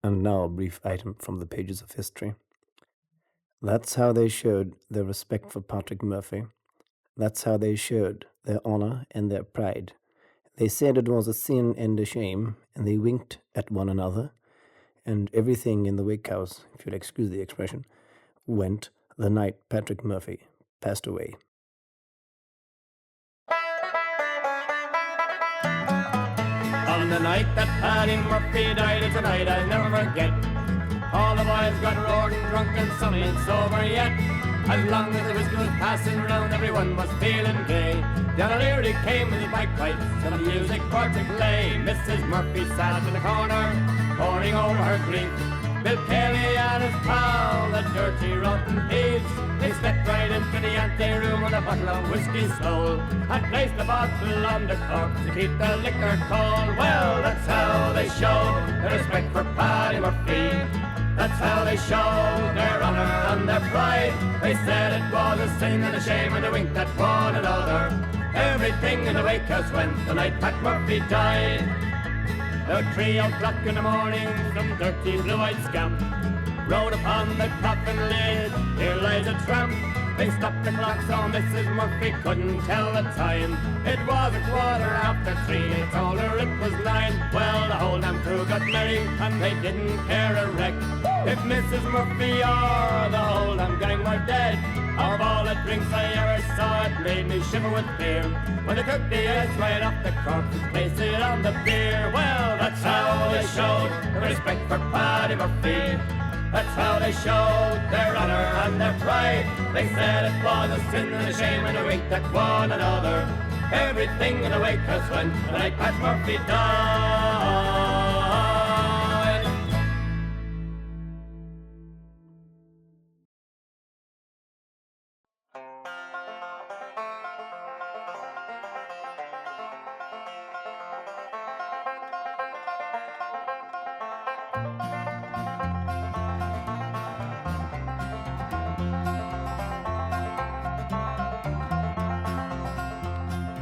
And now a brief item from the pages of history. That's how they showed their respect for Patrick Murphy. That's how they showed their honor and their pride. They said it was a sin and a shame, and they winked at one another, and everything in the wake house, if you'll excuse the expression, went the night Patrick Murphy passed away. On the night that Paddy Murphy died, it's a night I'll never forget. All the boys got roaring drunk and some ain't sober yet. As long as the whiskey was passing round, everyone was feeling gay. Down O'Leary came with his bagpipes and the music for to play. Mrs. Murphy sat in the corner, pouring over her grief. Bill Kelly and his pal, the dirty rotten thieves, they stepped right into the ante-room with a bottle of whiskey stole and placed the bottle on the cork to keep the liquor cold. Well, that's how they showed their respect for Paddy Murphy. That's how they showed their honour and their pride. They said it was a sin and a shame, and they winked at one another. Everything in the wake house went the night Pat Murphy died. About 3 o'clock in the morning, some dirty blue-eyed scamp rode upon the coffin lid. Here lies a tramp. They stopped the clock so Mrs. Murphy couldn't tell the time. It was 3:15. They told her it was 9. Well, the whole damn crew got merry and they didn't care a wreck if Mrs. Murphy or the whole damn gang were dead. Of all the drinks I ever saw, it made me shiver with fear when they took the edge right off the corpse and placed it on the beer. Well, that's how they showed their respect for Paddy Murphy. That's how they showed their honour and their pride. They said it was a sin and a shame, and they winked at one another. Everything in the wake house went the night Pat Murphy died.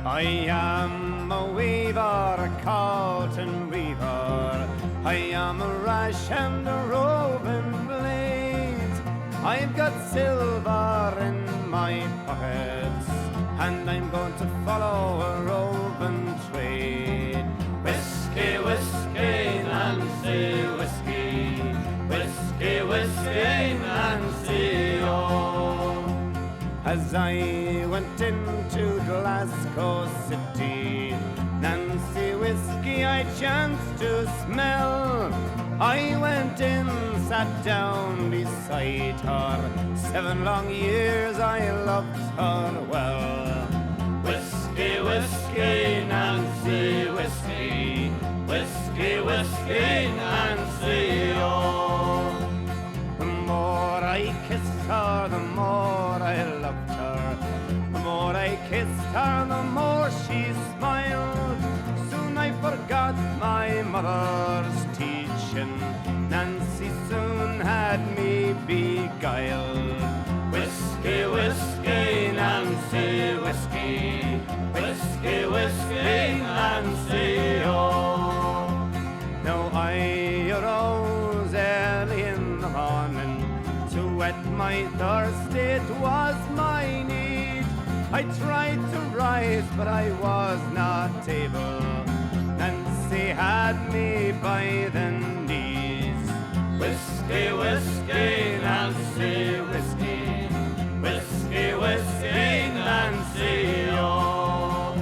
I am a weaver, a cotton weaver. I am a rash and a roving blade. I've got silver in my pockets, and I'm going to follow a roving trade. Whiskey, whiskey, Nancy, whiskey. Whiskey, whiskey, Nancy, oh. As I went into Glasgow City, Nancy whiskey I chanced to smell. I went in, sat down beside her. 7 long years I loved her well. Whiskey, whiskey, Nancy, whiskey. Whiskey, whiskey, Nancy, oh. The more I kissed her, the more I loved her. The more I kissed her, the more she smiled. Soon I forgot my mother's teaching. Nancy soon had me beguiled. Whiskey, whiskey, Nancy, whiskey. Whiskey, whiskey, Nancy, oh. Now I arose early in the morning to wet my thirst, it was my need. I tried to rise, but I was not able. Nancy had me by the knees. Whiskey, whiskey, Nancy, whiskey. Whiskey, whiskey, Nancy, oh.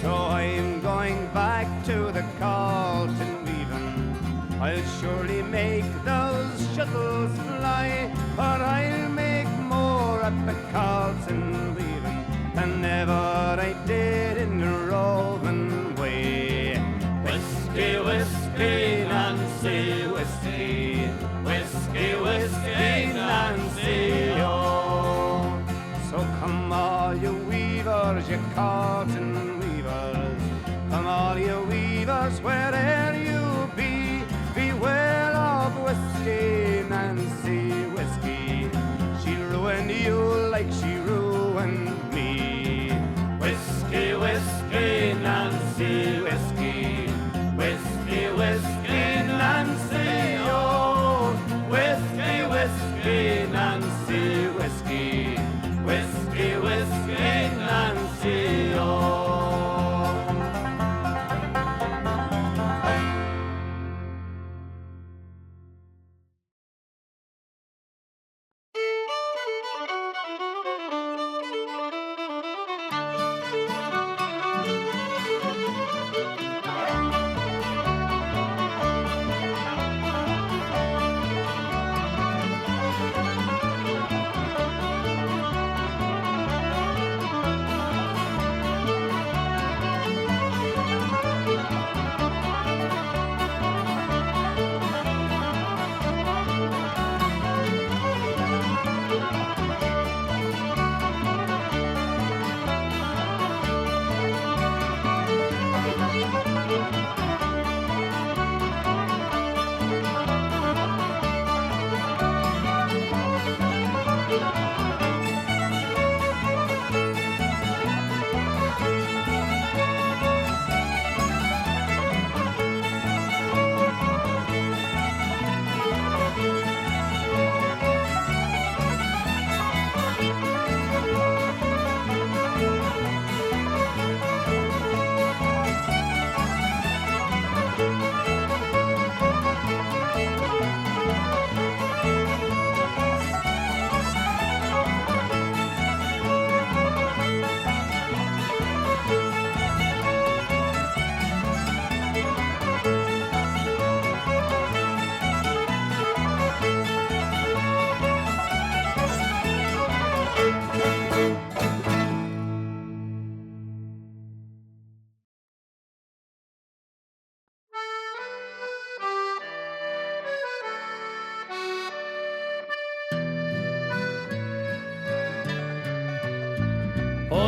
So I'm going back to the Carlton weaving. I'll surely make those shuttles fly, or I'll make more at the Carlton weaving than ever I did in the roving way. Whiskey, whiskey, Nancy, whiskey. Whiskey, whiskey, Nancy, oh. So come all you weavers, you Carlton weavers. Come all you weavers, where'er you be. Beware of whiskey, Nancy, whiskey. She'll ruin you like she ruined me. Whiskey, whiskey, Nancy, whiskey. Whiskey, whiskey,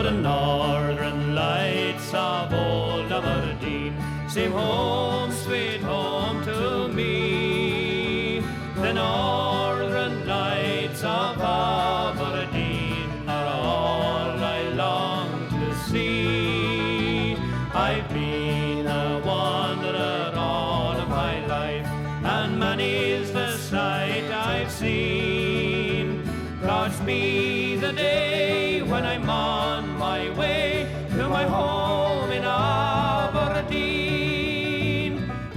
the northern lights of old Aberdeen seem home, sweet home to me. The northern lights of Aberdeen are all I long to see. I've been a wanderer all of my life, and many's the sight I've seen. God's me the day when I'm on my way to my home in Aberdeen.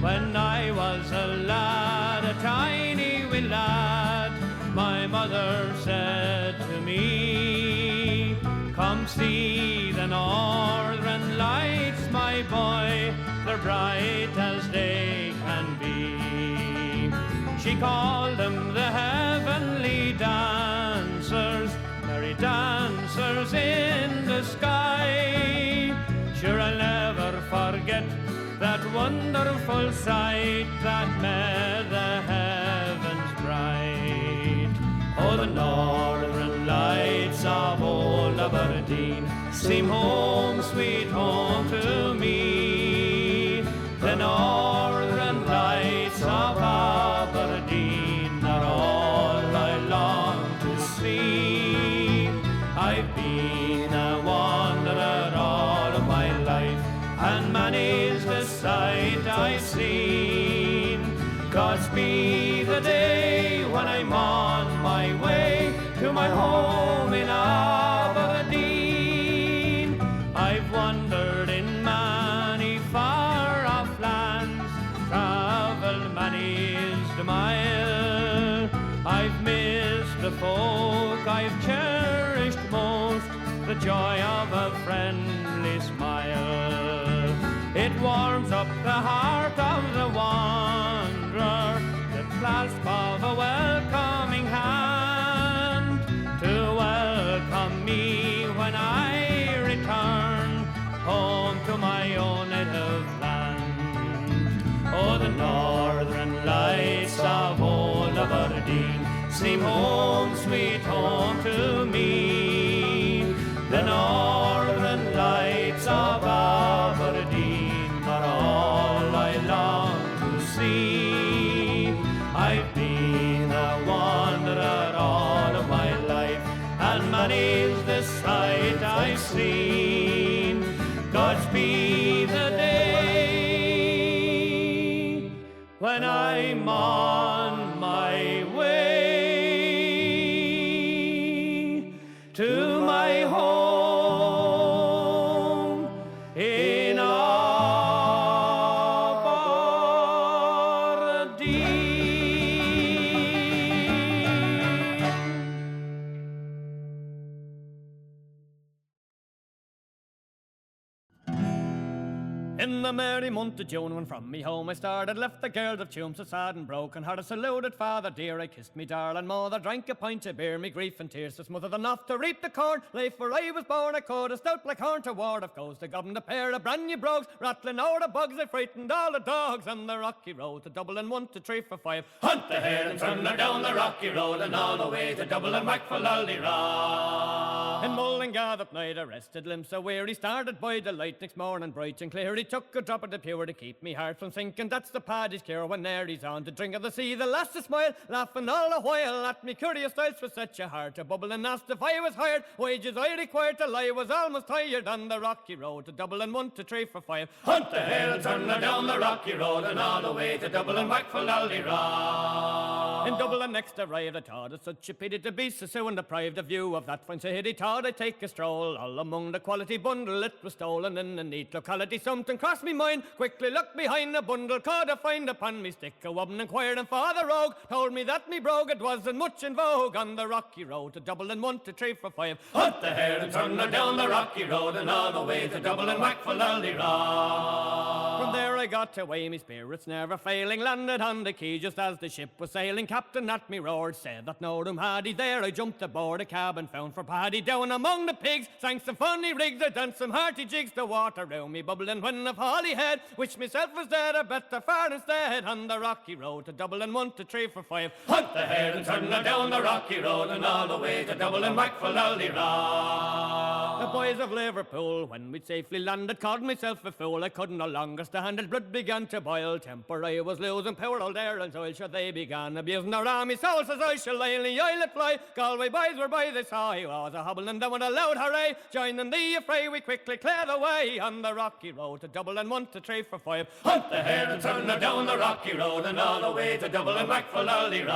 When I was a lad, a tiny wee lad, my mother said to me, come see the northern lights, my boy, they're bright as they can be. She called them the heavenly dancers, merry dancers in the sky. Sure, I'll never forget that wonderful sight that made the heavens bright. Oh, the northern lights of old Aberdeen seem home, sweet home to me. The northern lights of Aberdeen are all I long to see. I've been a wanderer all of my life, and many's the sight I've seen. God's be the day when I'm on my way to my home in Aberdeen. I've wandered in many far-off lands, travelled many's the mile. I've missed the folk I've cherished most, the joy of a friendly smile. It warms up the heart of the wanderer, the clasp of a welcoming hand, to welcome me when I return home to my own native land. Oh, the northern lights of old Aberdeen seem home, sweet home to me. The northern lights of Aberdeen are all I long to see. I've been a wanderer all of my life, and many's the sight I've seen. God's be the day when I'm on my way to my home in In the merry month of June, when from me home I started, left the girls of Tuam so sad and broken hearted. Saluted father dear, I kissed me darling mother, drank a pint to beer, me grief and tears to smother enough to reap the corn. Life where I was born, I caught a stout black horn to ward of coast. I governed a pair of brand new brogues, rattling out the bugs. I frightened all the dogs on the rocky road to Dublin, 1 2 3 4 5. Hunt the hare and turn her down the rocky road and all the way to Dublin, whack for Lally-Ra. In Mullingar that night I rested, limbs so weary, started by the light next morning bright and clear. He took a drop of the pure to keep me heart from sinking. That's the Paddy's cure when there he's on to drink of the sea. The lass to smile, laughing all the while at me curious styles for such a heart to bubble and asked if I was hired. Wages I required till I was almost tired on the rocky road to Dublin, 1 2 3 4 5. Hunt the hare and turn her down the rocky road and all the way to Dublin, whack for Lally-Ra. In Dublin next arrived, I thought it such a pity to be so soon deprived of view of that fine city. Thought I'd take a stroll all among the quality bundle. It was stolen in a neat locality. Something crossed me mind. Quickly looked behind the bundle, caught a find upon me stick. A woman inquired, and Father Rogue told me that me brogue it wasn't much in vogue on the rocky road to Dublin, 1 2 3 4 5. Hunt the hare and turn her down the rocky road and all the way to Dublin, whack for Lally-Ra. From there I got away, me spirits never failing, landed on the quay just as the ship was sailing. Captain at me roared, said that no room had he there. I jumped aboard a cabin found for Paddy, down among the pigs, sang some funny rigs, I danced some hearty jigs, the water round me bubbling when the fall Holyhead. Wish myself was dead, I better far instead. On the rocky road to Dublin, 1 to 3 for 5. Hunt the hare and turn her down the rocky road and all the way to Dublin, whack for Lolly-Ra. The boys of Liverpool, when we'd safely landed, called myself a fool. I couldn't no longer stand it, blood began to boil. Temper I was losing, poor old Ireland's oil, sure they began abusing their army soul. Says I shall lay in the islet fly. Galway boys were by, they saw he was a hobbling down with a loud hooray. Joining the affray, we quickly cleared away on the rocky road to Dublin, 1 to 3 for 5. Hunt the hare and turn her down the rocky road and all the way to Dublin, whack for Lolly-Ra.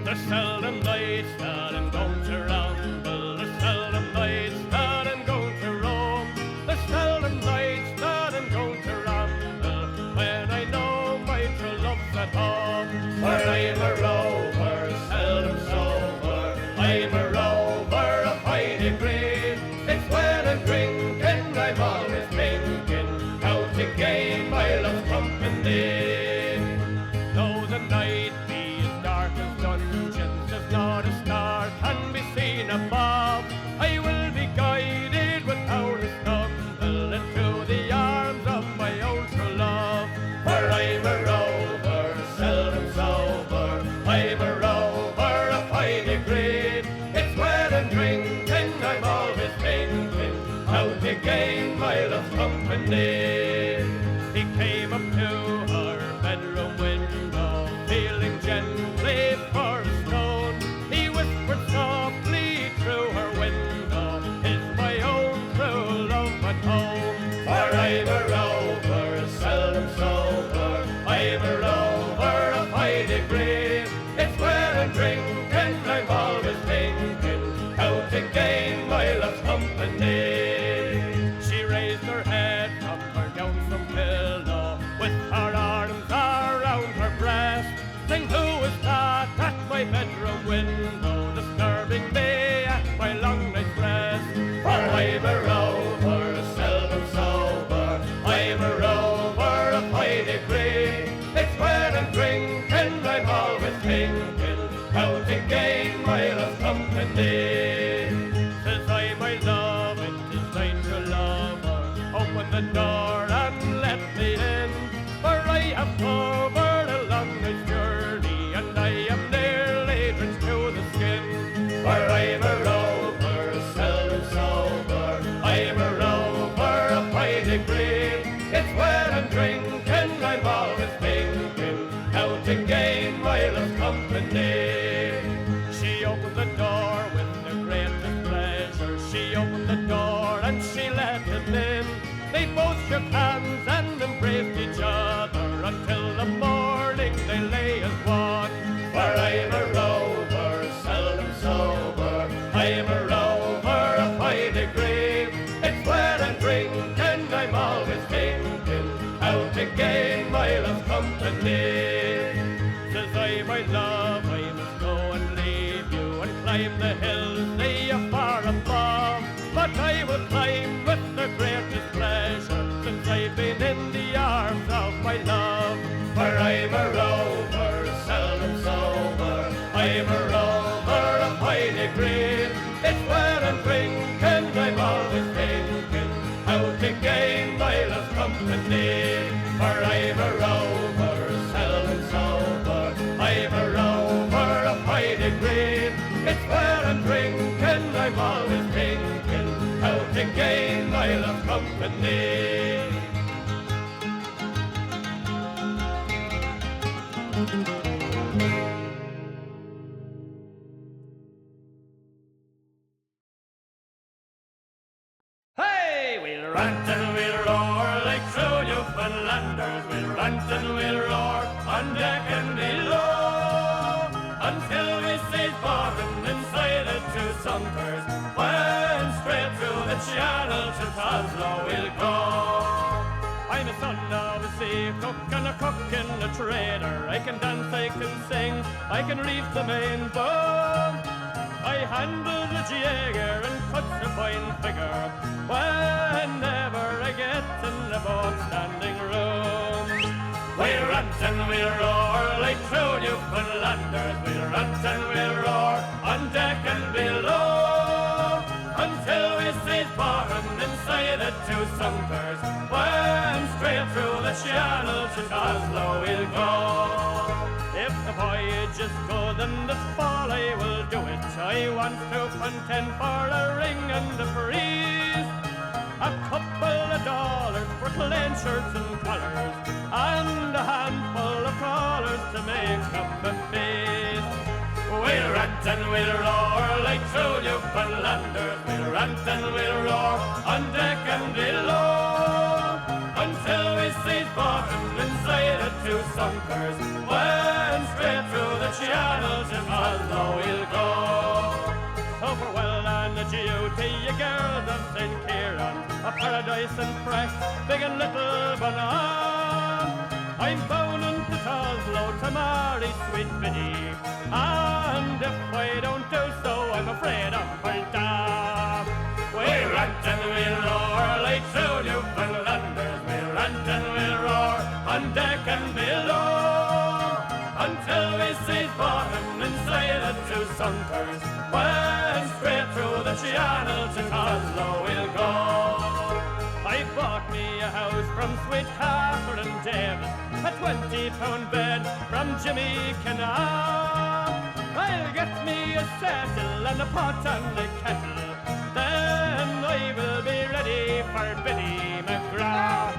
There's seldom nights that I'm going to ramble. There's seldom nights that I'm going to roam. There's seldom nights that I'm going to ramble when I know my true love's at home. For I'm a rover, seldom sober. I'm a rover of high degree. It's when I'm drinking, I'm always thinking how to gain my love's company. Though the night be as dark as dungeons, there's not a star can be seen above. I will be guided without a stumble into the arms of my own true love. For I'm a rover, seldom sober. I'm a rover of high degree. It's when I'm drinking, I'm always thinking how to gain my love's company. He came up to her bedroom window, feeling gently for a stone. He whispered softly through her window, is my own true love at home. For I'm a rover, seldom sober. I'm a rover of high degree. It's when I'm drinking, I'm always thinking how to gain my love's company. She raised her head from her lonesome pillow, with her arms around her breast, saying, who is that at my bedroom window, disturbing me at my long night's rest? For I'm a rover, seldom sober. I'm a rover of high degree. It's when I'm drinking, I'm always thinking how to gain my love's company. Says I, my love, it is time to love her. Open the door and let me in, for I have covered a long night's journey, and I am nearly drenched to the skin. For I'm a rover, seldom sober. I'm a rover of high degree. It's when I'm drinking, I'm always thinking how to gain my love's company. She opened the door with the greatest pleasure. She opened the door and she let him in. They both shook hands and embraced each other until the morning they lay as one. For I'm a rover, seldom sober. I'm a rover of high degree. It's when I'm drinking, I'm always thinking how to gain my love's company. Says I, my love, I must go and leave you and climb the hills they are far above. But I will climb with the greatest pleasure, since I've been in the arms of my love. For I'm a rover, seldom sober. I'm a rover of high degree. It's when I'm drinking, I'm always thinking how to gain my love's company. For I'm a rover, seldom sober. I'm a rover of high degree. It's when I'm drinking, I'm always thinking how to gain my love's company. Hey, we'll rant and we'll roar like true Newfoundlanders. We'll rant and we'll roar on deck and below, until we see boarding inside the two sunkers. When straight through the channel to Oslo we'll go. I'm a son of a sea cook and a cook and a trader. I can dance, I can sing, I can reef the main boom. I handle the Jaeger and cut the fine figure whenever I get in the both standing room. We'll rant and we'll roar like true Newfoundlanders. We'll rant and we'll roar on deck and below until we see bottom inside the two sunkers. When straight through the channel to Oslo we'll go. If the voyage is good and it's fall, I will do it. I want to contend for a ring and a freeze, a couple of dollars for clean shirts and collars, and a handful of callers to make up a feast. We'll rant and we'll roar like true Newfoundlanders. We'll rant and we'll roar on deck and below until we see bottom inside the two sunkers. When straight through the channel to Oslo we'll go. So farewell and adieu to you girls of St. Kieran, a paradise and fresh, big and little banan. I'm bound to Oslo to marry sweet Biddy, and if I don't do so, I'm afraid I'm down. We'll rant and we'll roar like true Newfoundlanders. We'll rant and we'll roar on deck and below until we see bottom inside the two sunkers. When straight through the channel to Oslo we'll go. I bought me a house from sweet Catherine Davis, a 20-pound bed from Jimmy Canal. I'll get me a settle and a pot and a kettle, then I will be ready for Biddy McGraw.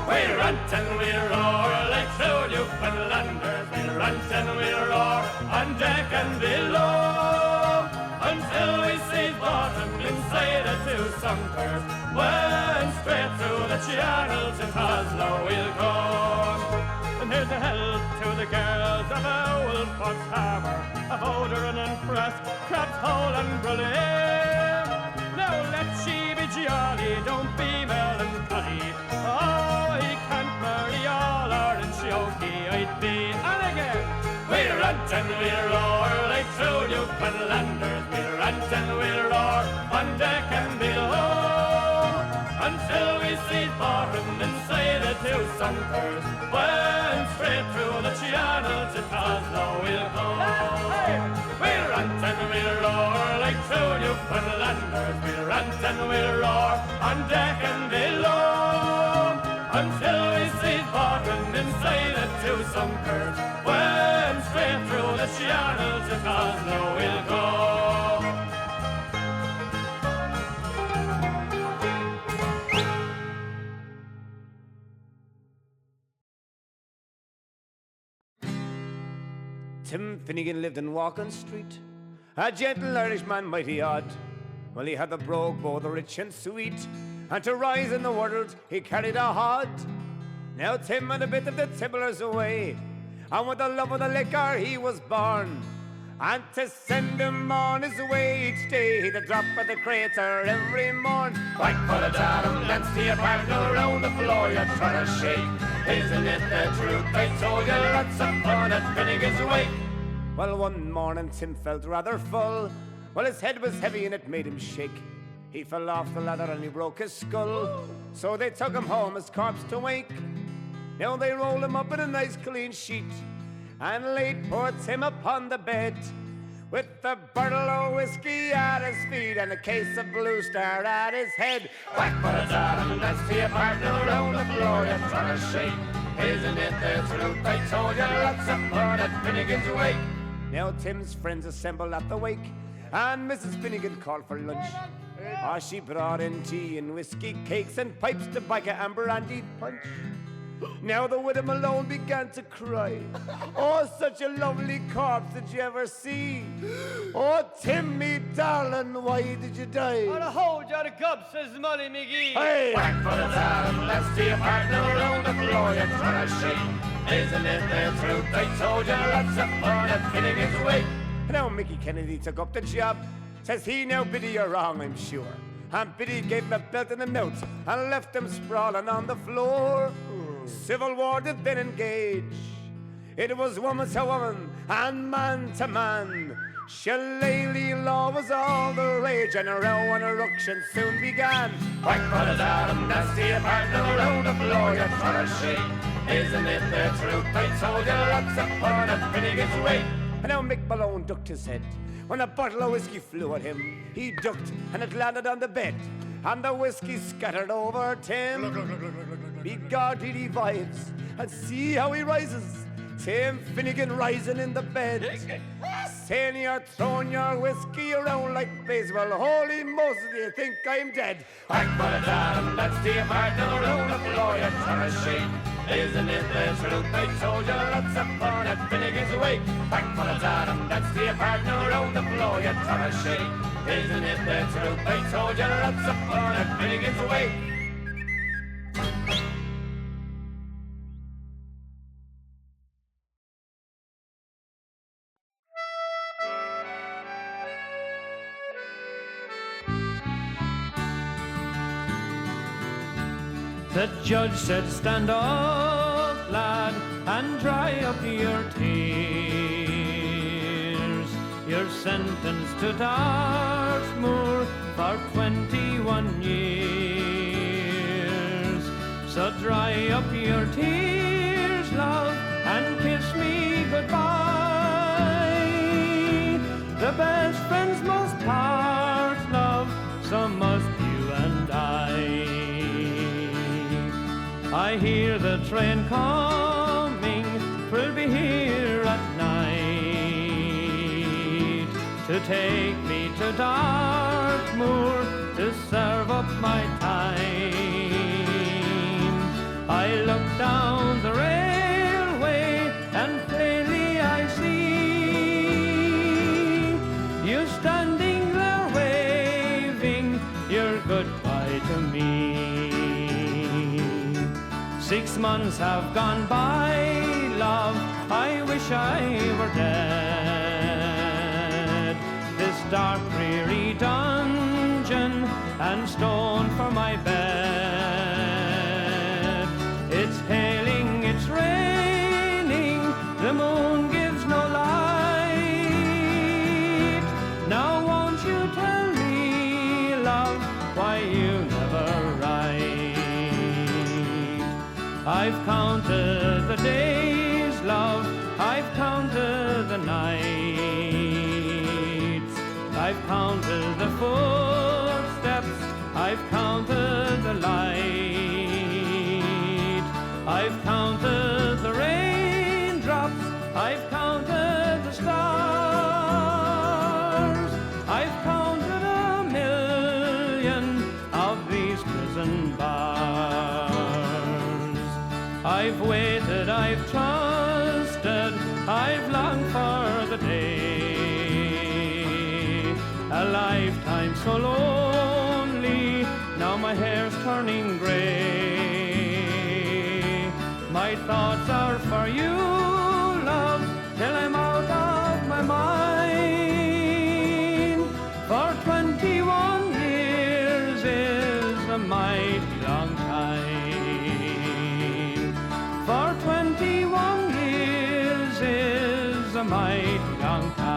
We'll rant and we'll roar like true Newfoundlanders. We'll rant and we'll roar on deck and below until we see bottom inside the two sunkers. When straight through the channel to Oslo we'll go. And here's a health to the girls of Owl Fox Harbour, of Bodhran and Press, Crab's Hole and Bruley. Now let she be jolly, don't be melancholy. Oh, he can't marry all or in Shoki I'd be. And again, we'll rant and we'll roar like true Newfoundlanders. We'll rant and we'll roar on deck and below until we see bottom inside the two sunkers. When straight through the channel to Oslo we'll go. We'll rant and we'll roar like true Newfoundlanders. We'll rant and we'll roar on deck and below until we see bottom inside the two sunkers. When straight through the channel to Oslo we'll go. Tim Finnegan lived in Walking Street, a gentle Irishman mighty odd. Well, he had the brogue, both the rich and sweet, and to rise in the world he carried a hod. Now Tim had a bit of the tipplers away, and with the love of the liquor he was born. And to send him on his way each day, the drop of the crater every morn. Whack for the datum, dance to your partner around the floor you're trying to shake. Isn't it the truth? I told you lots of fun at Finnegan's wake. Well, one morning Tim felt rather full. Well, his head was heavy and it made him shake. He fell off the ladder and he broke his skull. So they took him home, his corpse to wake. Now they rolled him up in a nice clean sheet and laid poor Tim upon the bed, with a bottle of whiskey at his feet and a case of Blue Star at his head. Whack for the datum, dance to your partner around the floor you're trying to shake. Isn't it the truth? I told you lots of fun at Finnegan's wake. Now Tim's friends assembled at the wake, and Mrs. Finnegan called for lunch. Oh, she brought in tea and whiskey, cakes and pipes, tobacco and brandy punch. Now the widow Malone began to cry. Oh, such a lovely corpse did you ever see? Oh, Tim, me darling, why did you die? on a hold your cup, says Molly McGee. Hey! Whack for the datum, dance to your partner around the floor you're trying to shake. Isn't it the truth? I told you lots of fun at Finnegan's wake. Now Mickey Kennedy took up the job. Says he, now Biddy, you're wrong, I'm sure. And Biddy gave him a belt in the mouth and left him sprawling on the floor. Civil war did then engage. It was woman to woman and man to man. Shillelagh law was all the rage, and a row and a ruction soon began. Whack for the Adam, that's the partner around the floor, you try to shake. Isn't it the truth? I told you lots of fun at Finnegan's way. And now Mick Malone ducked his head. When a bottle of whiskey flew at him, he ducked and it landed on the bed. And the whiskey scattered over Tim. Be God, he divides, and see how he rises. Tim Finnegan rising in the bed. Saying you're throwing your whiskey around like baseball. Holy Moses, do you think I'm dead? Whack for the Adam, that's the partner around the floor, you try to shake. Isn't it the truth? I told you lots of fun at Finnegan's way. Whack for the Adam, that's the partner around the floor, you try to shake. Isn't it the truth? I told you lots of fun at Finnegan's way. The judge said, stand up, lad, and dry up your tears. You're sentenced to Dartmoor for 21 years. So dry up your tears, love, and kiss me goodbye. The best friends must part, love, so must you and I. I hear the train coming, 'twill be here at night, to take me to Dartmoor, to serve up my time. I look down the railway and plainly I see you standing there waving your goodbye to me. 6 months have gone by, love, I wish I were dead. This dark, dreary dungeon and stone for my bed. It's hailing, it's raining, the moon gives no light. Now won't you tell me, love, why you never write? I've counted the days, love, I've counted the nights. I've counted the footsteps, I've counted the light. I've counted the raindrops, I've counted the stars. I've counted a million of these prison bars. I've waited, I've trusted, I've longed for the day. A lifetime so lonely, now my hair's turning grey. My thoughts are for you, love, till I'm out of my mind. For 21 years is a mighty long time. For 21 years is a mighty long time.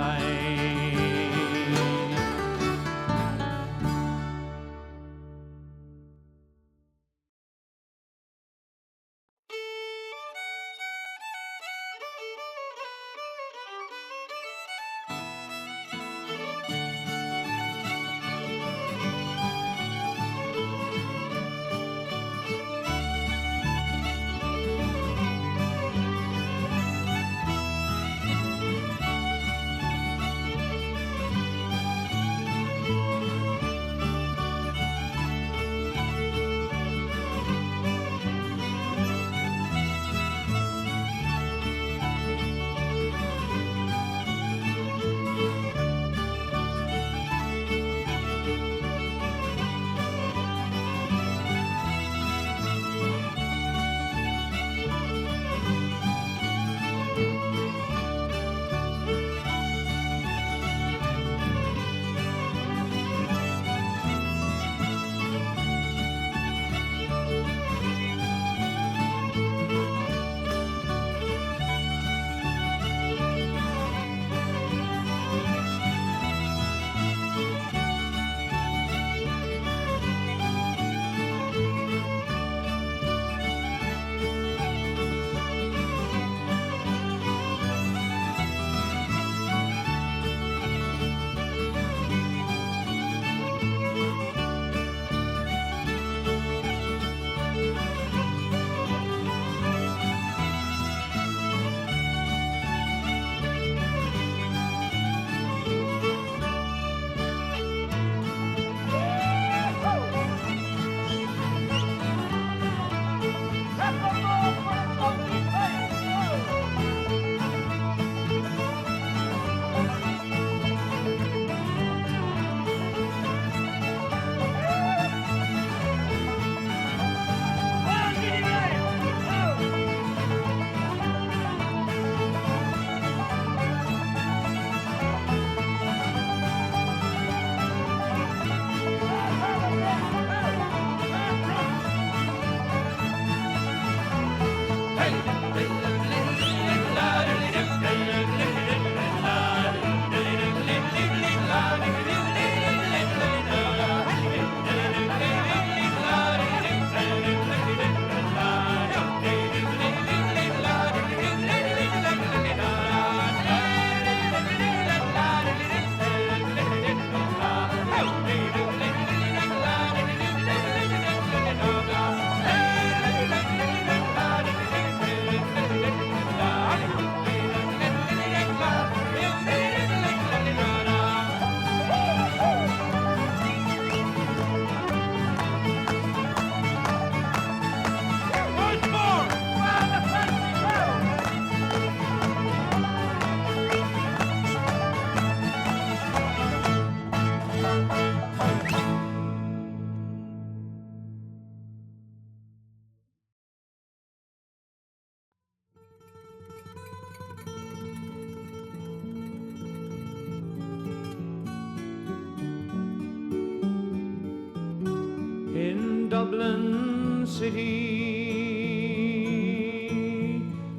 city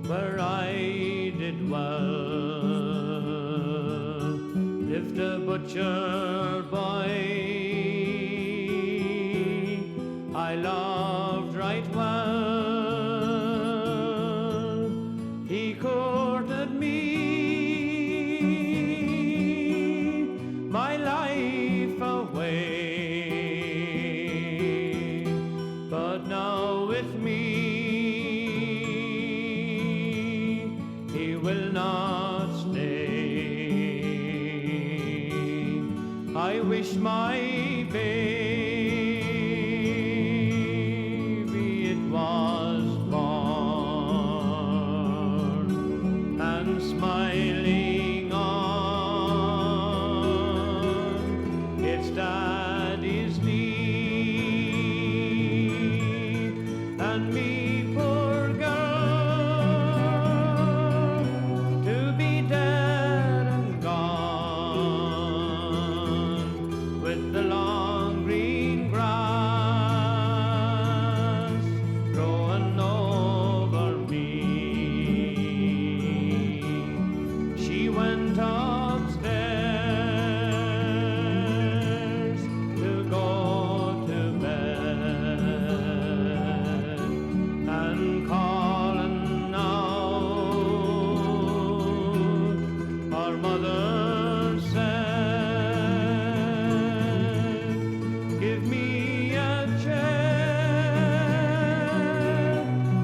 where I did dwell lived a butcher boy I loved right well. He courted me my life away, but now with me he will not stay. I wish my baby it was born and smiling on its daddy's knee, and me poor girl to be dead and gone with the long green grass growing over me. She went upstairs to go to bed, and calling out, our mother said, give me a chair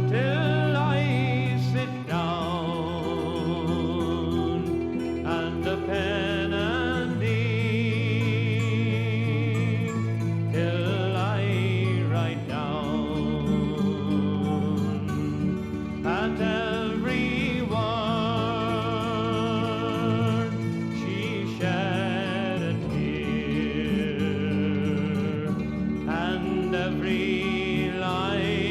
till I sit down, and a pen and ink till I write down. At every word she shed a tear, and every line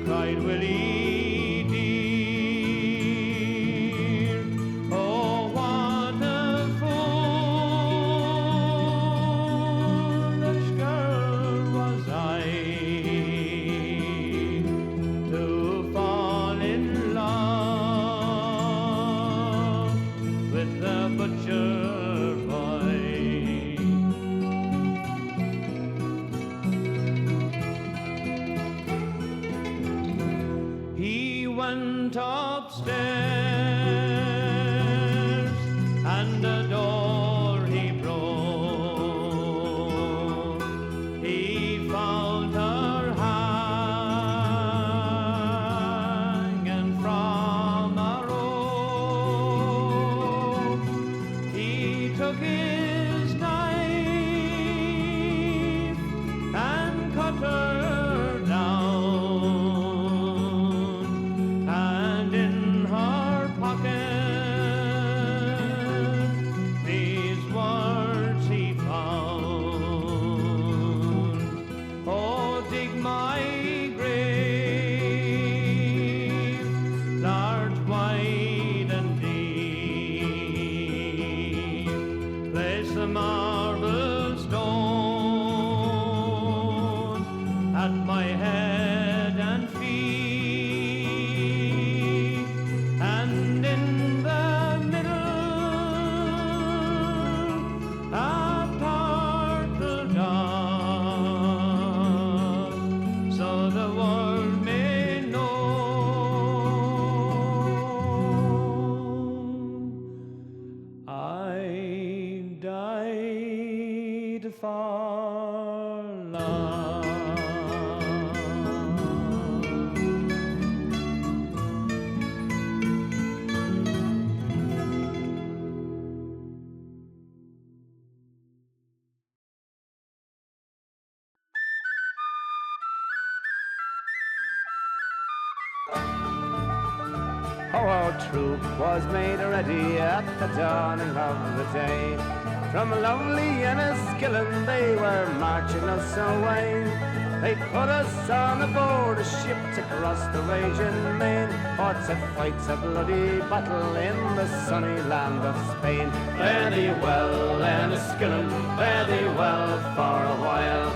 cried Willie dear. Oh, what a foolish girl was I to fall in love with the butcher boy. He went upstairs, and the door he broke. He found her hanging from a rope. He took his knife and cut her down, and in her pocket these words he found. Oh, dig my grave, large, wide, and deep. Place the marble stone at my head and feet, and in the middle a turtle dove, so the world may know I died for love. Our troop was made ready at the dawning of the day. From lovely Enniskillen they were marching us away. They put us on aboard a ship to cross the raging main, for to fight a bloody battle in the sunny land of Spain. Fare thee well, Enniskillen, fare thee well for a while,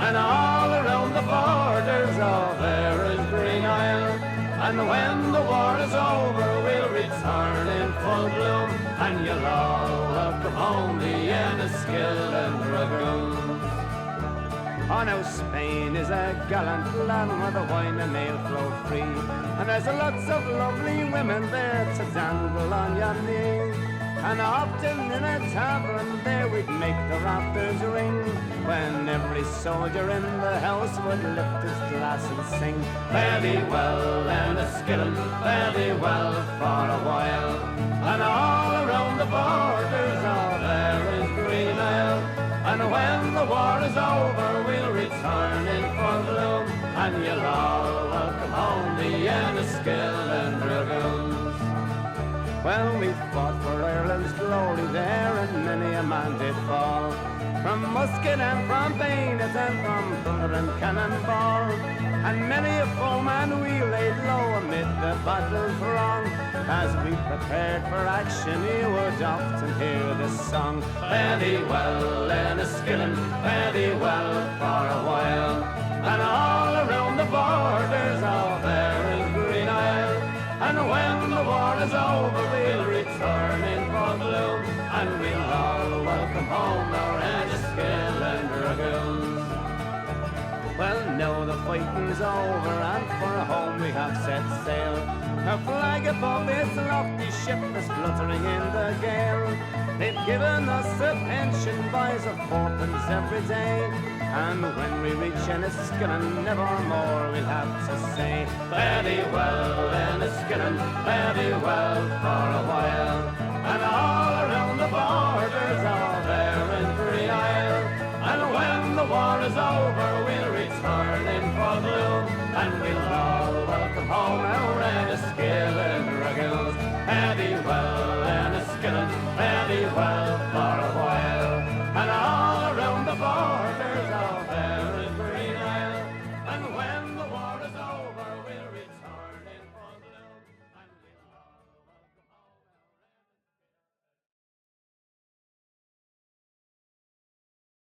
and all around the borders of Erin's Green Isle. And when the war is over, we'll return in full bloom, and you'll all welcome home the Enniskillen Dragoons. Oh, now Spain is a gallant land where the wine and ale flow free, and there's lots of lovely women there to dangle on your knee. And often in a tavern there we'd make the rafters ring, when every soldier in the house would lift his glass and sing, fare thee well, Enniskillen, fare thee well for a while. And all around the borders of Erin's Green Isle, and when the war is over we'll return in full bloom, and you'll all welcome home the Enniskillen Dragoons. Well, we fought for Ireland's glory there, and many a man did fall, from musket and from bayonet and from thunder and cannonball. And many a foeman we laid low amid the battle's throng. As we prepared for action, you would often hear this song, fare thee well, Enniskillen, fare thee well for a while. And all around the borders of Erin's Green Isle, and when the war is over we'll return in full bloom, and we'll all welcome home our Enniskillen Dragoons. Well, now the fighting's over and for home we have set sail. A flag above this lofty ship is fluttering in the gale. They've given us a pension, boys, of fourpence every day, and when we reach Enniskillen nevermore we'll have to say, fare thee well, Enniskillen, fare thee well for a while. And all around the borders of Erin's Green Isle, and when the war is over we'll return in full bloom, and we'll all welcome home our Enniskillen Dragoons. Fare thee well, Enniskillen, fare thee well for